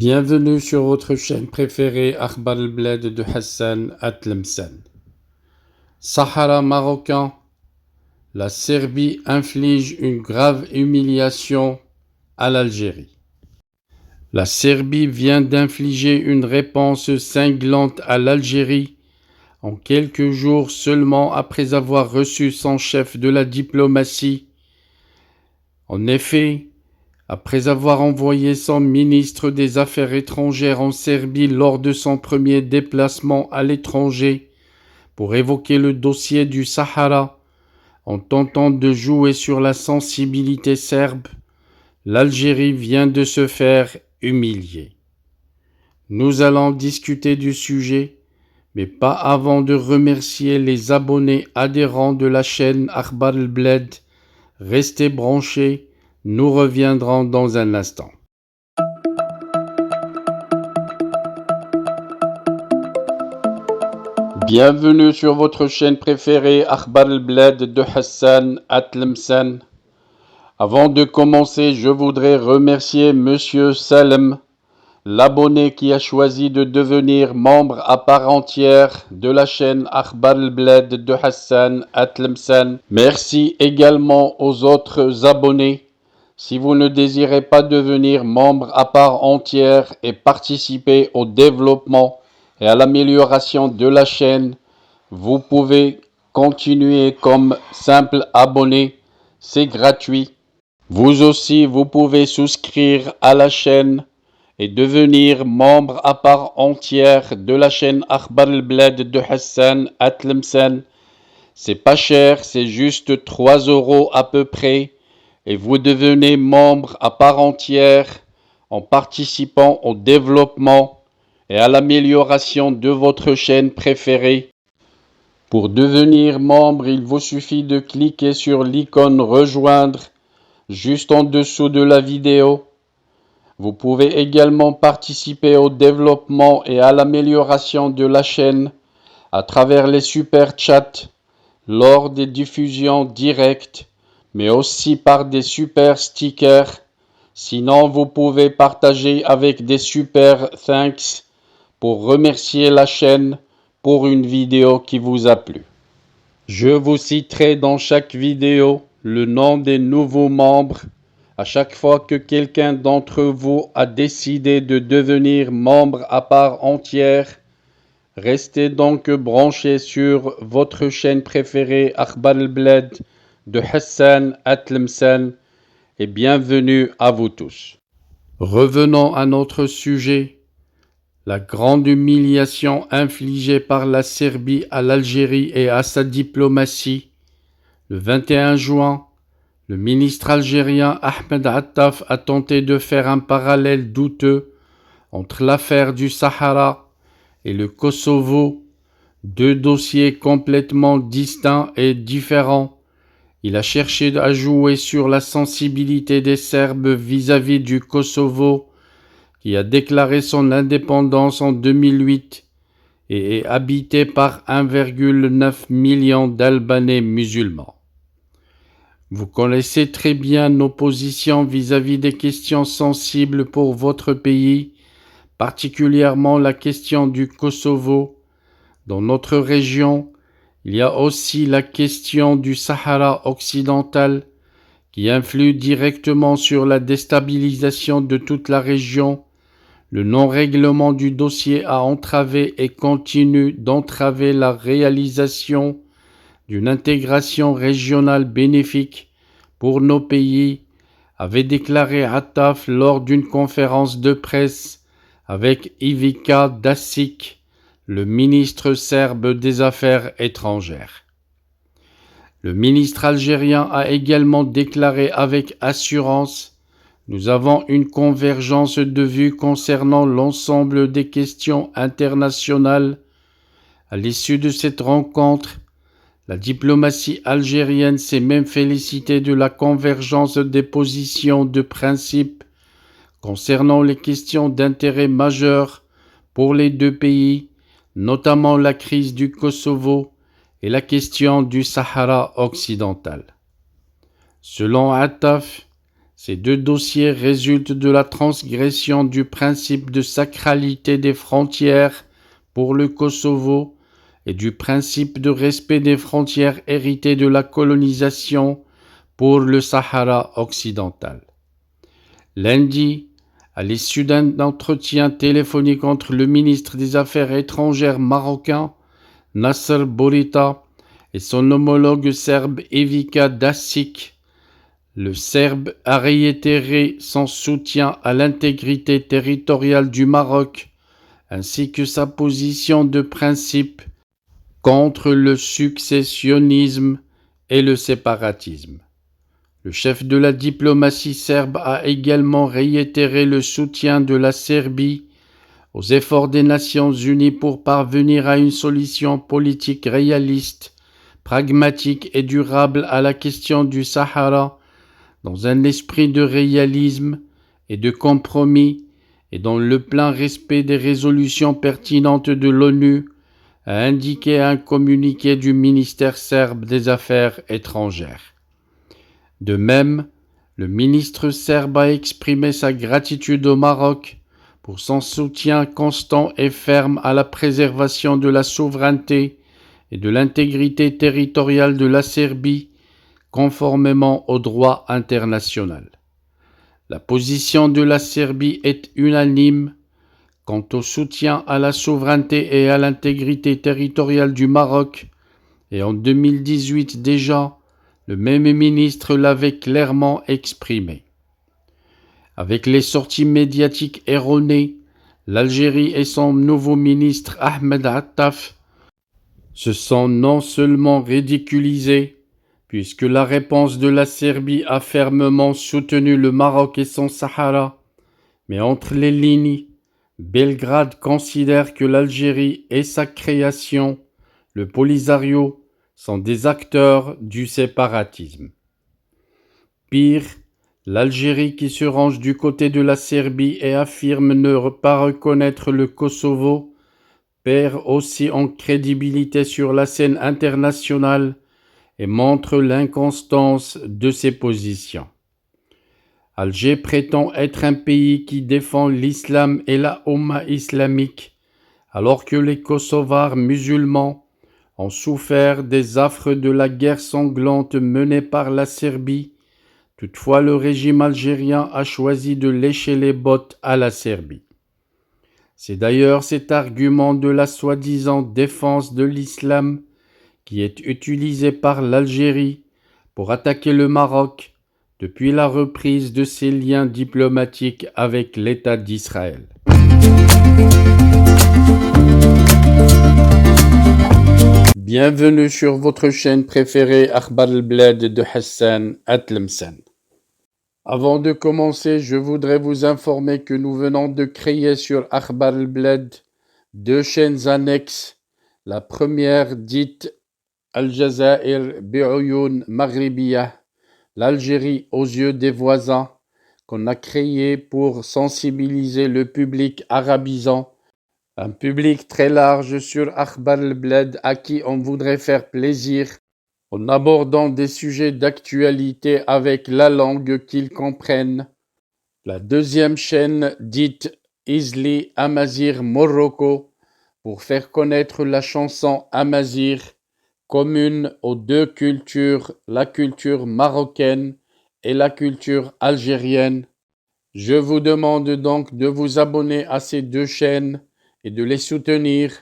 Bienvenue sur votre chaîne préférée Akhbar al-Bled de Hassan Atlemsen. Sahara marocain, la Serbie inflige une grave humiliation à l'Algérie. La Serbie vient d'infliger une réponse cinglante à l'Algérie en quelques jours seulement après avoir reçu son chef de la diplomatie. En effet, après avoir envoyé son ministre des Affaires étrangères en Serbie lors de son premier déplacement à l'étranger pour évoquer le dossier du Sahara, en tentant de jouer sur la sensibilité serbe, l'Algérie vient de se faire humilier. Nous allons discuter du sujet, mais pas avant de remercier les abonnés adhérents de la chaîne Akhbar al-Bled. Restez branchés. Nous reviendrons dans un instant. Bienvenue sur votre chaîne préférée Akhbar al-Bled de Hassan Atlemsen. Avant de commencer, je voudrais remercier Monsieur Salem, l'abonné qui a choisi de devenir membre à part entière de la chaîne Akhbar al-Bled de Hassan Atlemsen. Merci également aux autres abonnés. Si vous ne désirez pas devenir membre à part entière et participer au développement et à l'amélioration de la chaîne, vous pouvez continuer comme simple abonné, c'est gratuit. Vous aussi, vous pouvez souscrire à la chaîne et devenir membre à part entière de la chaîne Akhbar al-Bled de Hassan Atlemsen. C'est pas cher, c'est juste 3 € à peu près. Et vous devenez membre à part entière en participant au développement et à l'amélioration de votre chaîne préférée. Pour devenir membre, il vous suffit de cliquer sur l'icône rejoindre juste en dessous de la vidéo. Vous pouvez également participer au développement et à l'amélioration de la chaîne à travers les super chats lors des diffusions directes, mais aussi par des super stickers. Sinon, vous pouvez partager avec des super thanks pour remercier la chaîne pour une vidéo qui vous a plu. Je vous citerai dans chaque vidéo le nom des nouveaux membres à chaque fois que quelqu'un d'entre vous a décidé de devenir membre à part entière. Restez donc branchés sur votre chaîne préférée Akhbar al-Bled de Hassan Atlemsen et bienvenue à vous tous. Revenons à notre sujet, la grande humiliation infligée par la Serbie à l'Algérie et à sa diplomatie. Le 21 juin, le ministre algérien Ahmed Attaf a tenté de faire un parallèle douteux entre l'affaire du Sahara et le Kosovo, deux dossiers complètement distincts et différents. Il a cherché à jouer sur la sensibilité des Serbes vis-à-vis du Kosovo, qui a déclaré son indépendance en 2008 et est habité par 1,9 million d'Albanais musulmans. Vous connaissez très bien nos positions vis-à-vis des questions sensibles pour votre pays, particulièrement la question du Kosovo. Dans notre région, il y a aussi la question du Sahara occidental qui influe directement sur la déstabilisation de toute la région. Le non-règlement du dossier a entravé et continue d'entraver la réalisation d'une intégration régionale bénéfique pour nos pays, avait déclaré Attaf lors d'une conférence de presse avec Ivica Dačić, le ministre serbe des Affaires étrangères. Le ministre algérien a également déclaré avec assurance: nous avons une convergence de vues concernant l'ensemble des questions internationales. À l'issue de cette rencontre, la diplomatie algérienne s'est même félicitée de la convergence des positions de principe concernant les questions d'intérêt majeur pour les deux pays, notamment la crise du Kosovo et la question du Sahara occidental. Selon Attaf, Ces deux dossiers résultent de la transgression du principe de sacralité des frontières pour le Kosovo et du principe de respect des frontières héritées de la colonisation pour le Sahara occidental. Lundi, à l'issue d'un entretien téléphonique entre le ministre des Affaires étrangères marocain, Nasser Bourita, et son homologue serbe Ivica Dačić, le Serbe a réitéré son soutien à l'intégrité territoriale du Maroc, ainsi que sa position de principe contre le successionnisme et le séparatisme. Le chef de la diplomatie serbe a également réitéré le soutien de la Serbie aux efforts des Nations Unies pour parvenir à une solution politique réaliste, pragmatique et durable à la question du Sahara, dans un esprit de réalisme et de compromis et dans le plein respect des résolutions pertinentes de l'ONU, a indiqué un communiqué du ministère serbe des Affaires étrangères. De même, le ministre serbe a exprimé sa gratitude au Maroc pour son soutien constant et ferme à la préservation de la souveraineté et de l'intégrité territoriale de la Serbie, conformément au droit international. La position de la Serbie est unanime quant au soutien à la souveraineté et à l'intégrité territoriale du Maroc, et en 2018 déjà, le même ministre l'avait clairement exprimé. Avec les sorties médiatiques erronées, l'Algérie et son nouveau ministre Ahmed Attaf se sont non seulement ridiculisés, puisque la réponse de la Serbie a fermement soutenu le Maroc et son Sahara, mais entre les lignes, Belgrade considère que l'Algérie et sa création, le Polisario, sont des acteurs du séparatisme. Pire, l'Algérie qui se range du côté de la Serbie et affirme ne pas reconnaître le Kosovo, perd aussi en crédibilité sur la scène internationale et montre l'inconstance de ses positions. Alger prétend être un pays qui défend l'islam et la Oumma islamique, alors que les Kosovars musulmans ont souffert des affres de la guerre sanglante menée par la Serbie. Toutefois, le régime algérien a choisi de lécher les bottes à la Serbie. C'est d'ailleurs cet argument de la soi-disant défense de l'islam qui est utilisé par l'Algérie pour attaquer le Maroc depuis la reprise de ses liens diplomatiques avec l'État d'Israël. Bienvenue sur votre chaîne préférée Akhbar al-Bled de Hassan Atlemcen. Avant de commencer, je voudrais vous informer que nous venons de créer sur Akhbar al-Bled deux chaînes annexes. La première dite Al-Jazair Bi'Oyoun Maghribiyah, l'Algérie aux yeux des voisins, qu'on a créée pour sensibiliser le public arabisant, un public très large sur Akhbar al-Bled à qui on voudrait faire plaisir en abordant des sujets d'actualité avec la langue qu'ils comprennent. La deuxième chaîne dite Izli Amazir Morocco pour faire connaître la chanson Amazir, commune aux deux cultures, la culture marocaine et la culture algérienne. Je vous demande donc de vous abonner à ces deux chaînes et de les soutenir.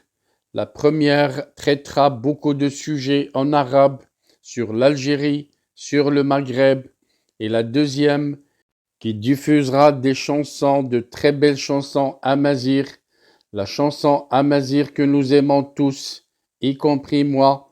La première traitera beaucoup de sujets en arabe sur l'Algérie, sur le Maghreb, et la deuxième qui diffusera des chansons, de très belles chansons amazigh, la chanson amazigh que nous aimons tous, y compris moi.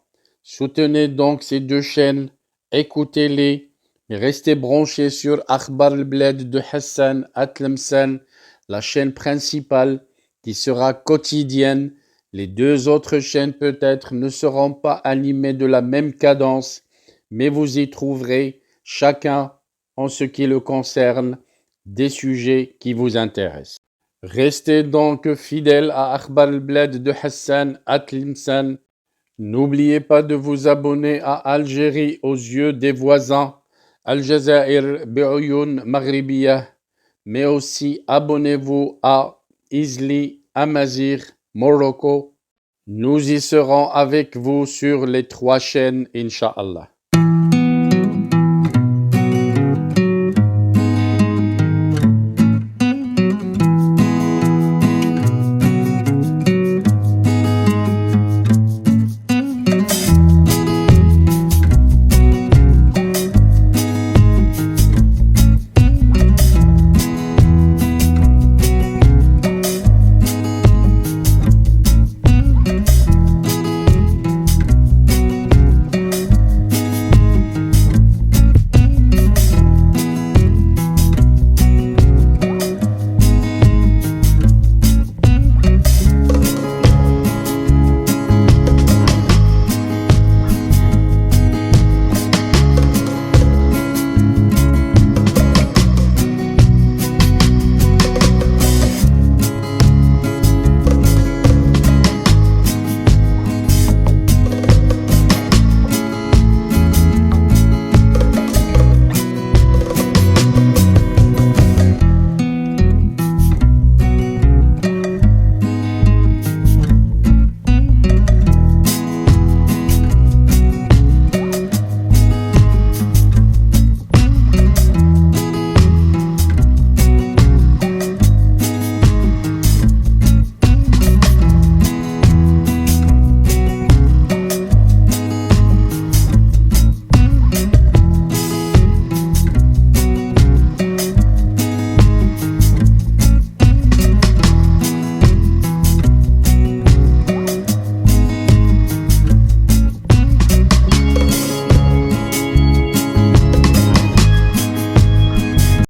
Soutenez donc ces deux chaînes, écoutez-les, et restez branchés sur Akhbar al-Bled de Hassan Atlemcen, la chaîne principale qui sera quotidienne. Les deux autres chaînes peut-être ne seront pas animées de la même cadence, mais vous y trouverez chacun, en ce qui le concerne, des sujets qui vous intéressent. Restez donc fidèles à Akhbar al-Bled de Hassan Atlemcen. N'oubliez pas de vous abonner à Algérie aux yeux des voisins, Al Jazair Be'oyoun Maghribiya, mais aussi abonnez-vous à Isli Amazir Morocco. Nous y serons avec vous sur les 3 chaînes, Inch'Allah.